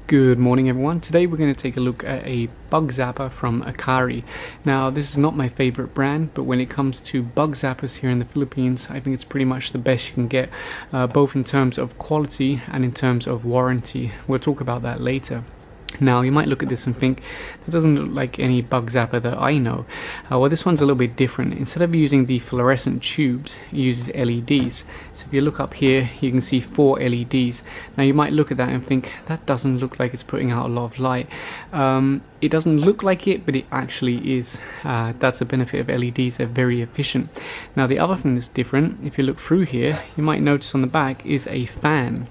Good morning everyone. Today we're going to take a look at a bug zapper from Akari. Now this is not my favorite brand, but when it comes to bug zappers here in the Philippines, I think it's pretty much the best you can get, both in terms of quality and in terms of warranty. We'll talk about that later. Now you might look at this and think it doesn't look like any bug zapper that I know. Well, this one's a little bit different. Instead of using the fluorescent tubes, it uses LEDs. So if you look up here, you can see 4 LEDs. Now you might look at that and think that doesn't look like it's putting out a lot of light. It doesn't look like it, but it actually is. That's the benefit of LEDs, they're very efficient. Now the other thing that's different, if you look through here, you might notice on the back is a fan.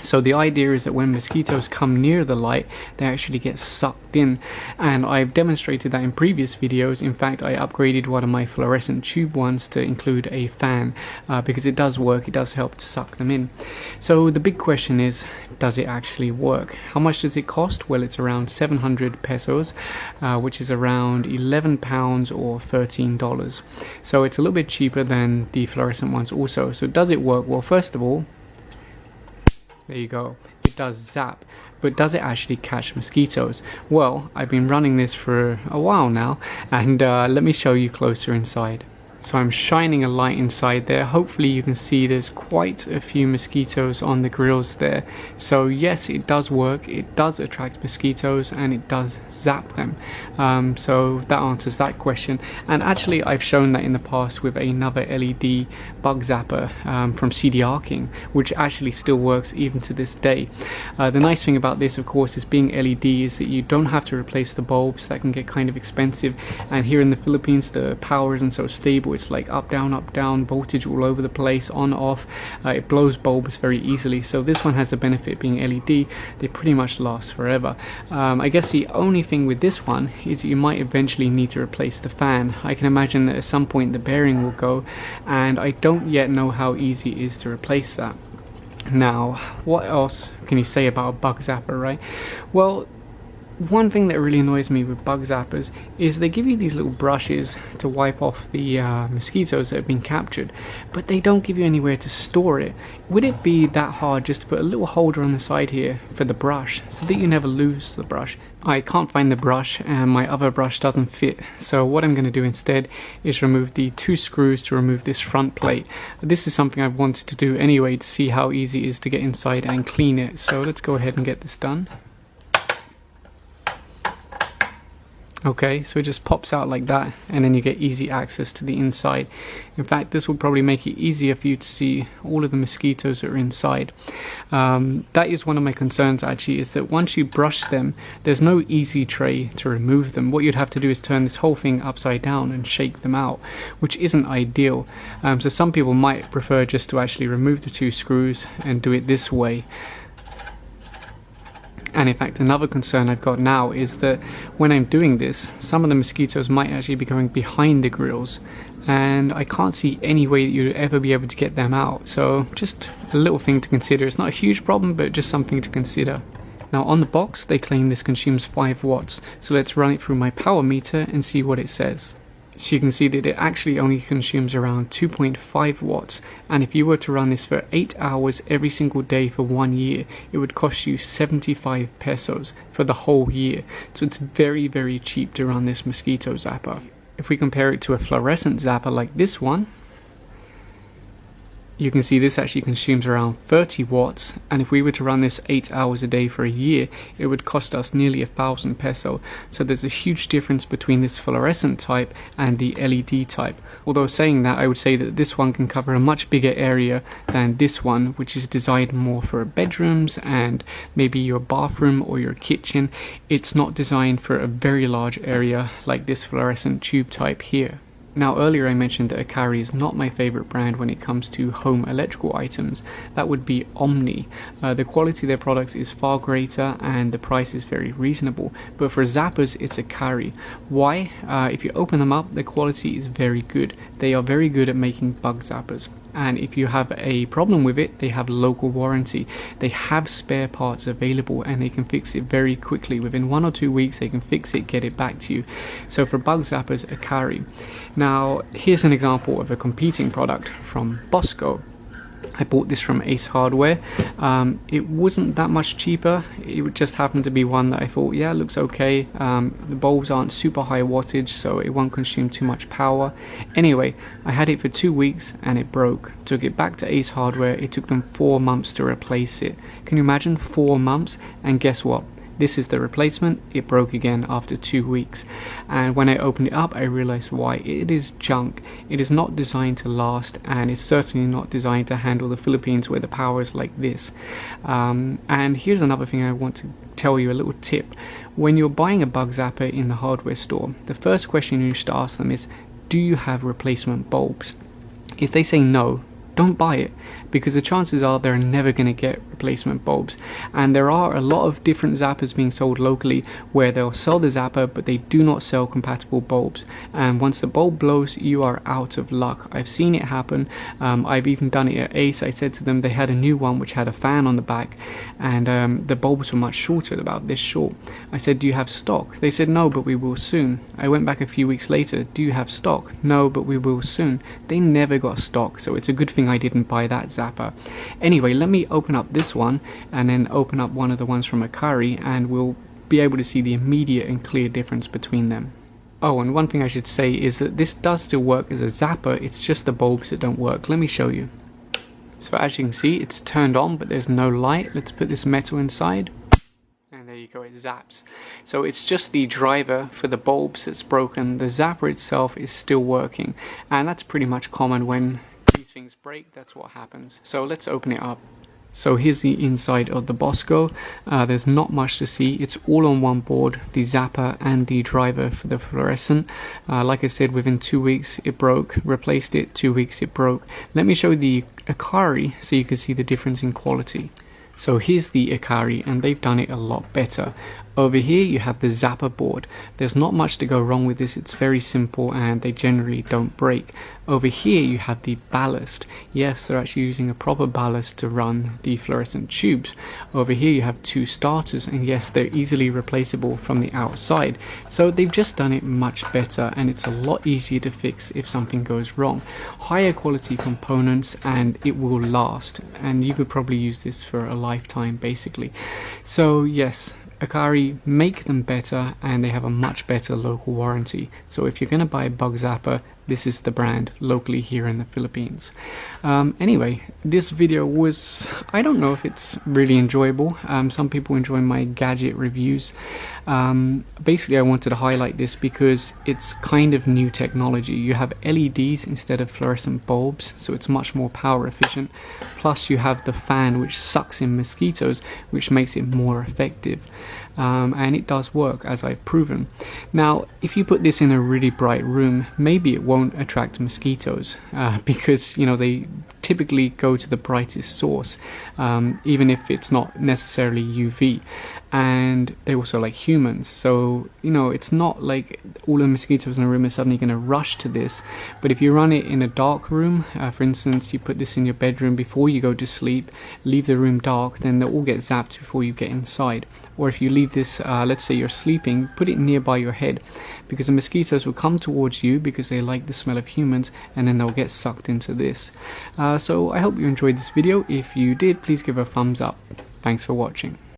So the idea is that when mosquitoes come near the light, they actually get sucked in, and I've demonstrated that in previous videos. In fact, I upgraded one of my fluorescent tube ones to include a fan because it does work, it does help to suck them in. So the big question is, does it actually work? How much does it cost? Well, it's around 700 pesos, which is around 11 pounds or $13. So it's a little bit cheaper than the fluorescent ones also. So does it work? Well, first of all, there you go, it does zap, but does it actually catch mosquitoes? Well, I've been running this for a while now, and let me show you closer inside. So I'm shining a light inside there. Hopefully you can see there's quite a few mosquitoes on the grills there. So yes, it does work, it does attract mosquitoes, and it does zap them. So that answers that question. And actually I've shown that in the past with another LED bug zapper from CDR King, which actually still works even to this day. The nice thing about this, of course, is being LED is that you don't have to replace the bulbs. That can get kind of expensive, and here in the Philippines the power isn't so stable. It's like up down, voltage all over the place, on off. It blows bulbs very easily. So this one has the benefit being LED, they pretty much last forever. I guess the only thing with this one is you might eventually need to replace the fan. I can imagine that at some point the bearing will go, and I don't yet know how easy it is to replace that. Now, what else can you say about a bug zapper, right? Well, one thing that really annoys me with bug zappers is they give you these little brushes to wipe off the mosquitoes that have been captured, but they don't give you anywhere to store it. Would it be that hard just to put a little holder on the side here for the brush so that you never lose the brush? I can't find the brush, and my other brush doesn't fit, so what I'm going to do instead is remove the 2 screws to remove this front plate. This is something I've wanted to do anyway to see how easy it is to get inside and clean it, so let's go ahead and get this done. Okay, so it just pops out like that, and then you get easy access to the inside. In fact, this will probably make it easier for you to see all of the mosquitoes that are inside. That is one of my concerns actually, is that once you brush them, there's no easy tray to remove them. What you'd have to do is turn this whole thing upside down and shake them out, which isn't ideal. So some people might prefer just to actually remove the 2 screws and do it this way. And in fact, another concern I've got now is that when I'm doing this, some of the mosquitoes might actually be going behind the grills, and I can't see any way that you'd ever be able to get them out. So just a little thing to consider. It's not a huge problem, but just something to consider. Now on the box, they claim this consumes 5 watts. So let's run it through my power meter and see what it says. So you can see that it actually only consumes around 2.5 watts, and if you were to run this for 8 hours every single day for 1 year, it would cost you 75 pesos for the whole year. So it's very, very cheap to run this mosquito zapper. If we compare it to a fluorescent zapper like this one, you can see this actually consumes around 30 watts, and if we were to run this 8 hours a day for a year, it would cost us nearly 1,000 peso. So there's a huge difference between this fluorescent type and the LED type. Although saying that, I would say that this one can cover a much bigger area than this one, which is designed more for bedrooms and maybe your bathroom or your kitchen. It's not designed for a very large area like this fluorescent tube type here. Now earlier I mentioned that Akari is not my favorite brand when it comes to home electrical items. That would be Omni. The quality of their products is far greater and the price is very reasonable. But for zappers, it's Akari. Why? If you open them up, the quality is very good. They are very good at making bug zappers. And if you have a problem with it, they have local warranty. They have spare parts available and they can fix it very quickly. Within 1 or 2 weeks they can fix it, get it back to you. So for bug zappers, Akari. Now here's an example of a competing product from Bosco. I bought this from Ace Hardware. It wasn't that much cheaper. It just happened to be one that I thought, yeah, looks okay. The bulbs aren't super high wattage, so it won't consume too much power. Anyway, I had it for 2 weeks and it broke. Took it back to Ace Hardware. It took them 4 months to replace it. Can you imagine? 4 months? And guess what? This is the replacement. It broke again after 2 weeks, and when I opened it up I realized why. It is junk. It is not designed to last, and it's certainly not designed to handle the Philippines where the power is like this. And here's another thing I want to tell you, a little tip. When you're buying a bug zapper in the hardware store, the first question you should ask them is, do you have replacement bulbs? If they say no, don't buy it, because the chances are they're never going to get replacement bulbs. And there are a lot of different zappers being sold locally where they'll sell the zapper but they do not sell compatible bulbs, and once the bulb blows you are out of luck. I've seen it happen. I've even done it at Ace. I said to them they had a new one which had a fan on the back, and the bulbs were much shorter, about this short. I said, do you have stock? They said, no, but we will soon. I went back a few weeks later, do you have stock? No, but we will soon. They never got stock, so it's a good thing I didn't buy that zapper. Anyway, let me open up this one and then open up one of the ones from Akari, and we'll be able to see the immediate and clear difference between them. Oh, and one thing I should say is that this does still work as a zapper, it's just the bulbs that don't work. Let me show you. So as you can see, it's turned on but there's no light. Let's put this metal inside, and there you go, it zaps. So it's just the driver for the bulbs that's broken. The zapper itself is still working, and that's pretty much common when these things break. That's what happens. So let's open it up. So here's the inside of the Bosco. There's not much to see. It's all on one board, the zapper and the driver for the fluorescent. Like I said, within 2 weeks it broke. Replaced it, 2 weeks it broke. Let me show you the Akari so you can see the difference in quality. So here's the Akari, and they've done it a lot better. Over here you have the zapper board. There's not much to go wrong with this. It's very simple and they generally don't break. Over here you have the ballast. Yes, they're actually using a proper ballast to run the fluorescent tubes. Over here you have 2 starters, and yes, they're easily replaceable from the outside. So they've just done it much better, and it's a lot easier to fix if something goes wrong. Higher quality components, and it will last, and you could probably use this for a lifetime basically. So yes, Akari make them better, and they have a much better local warranty. So if you're going to buy a bug zapper, this is the brand locally here in the Philippines. Anyway, this video was, I don't know if it's really enjoyable. Some people enjoy my Gadget reviews. Basically I wanted to highlight this because it's kind of new technology. You have LEDs instead of fluorescent bulbs, so it's much more power efficient. Plus you have the fan which sucks in mosquitoes, which makes it more effective. And it does work, as I've proven. Now if you put this in a really bright room, maybe it won't attract mosquitoes, because you know they typically go to the brightest source, even if it's not necessarily UV, and they also like humans. So you know, it's not like all the mosquitoes in a room are suddenly going to rush to this. But if you run it in a dark room, for instance, you put this in your bedroom before you go to sleep, leave the room dark, then they'll all get zapped before you get inside. Or if you leave this, let's say you're sleeping, put it nearby your head, because the mosquitoes will come towards you because they like the smell of humans, and then they'll get sucked into this. So I hope you enjoyed this video. If you did, please give a thumbs up. Thanks for watching.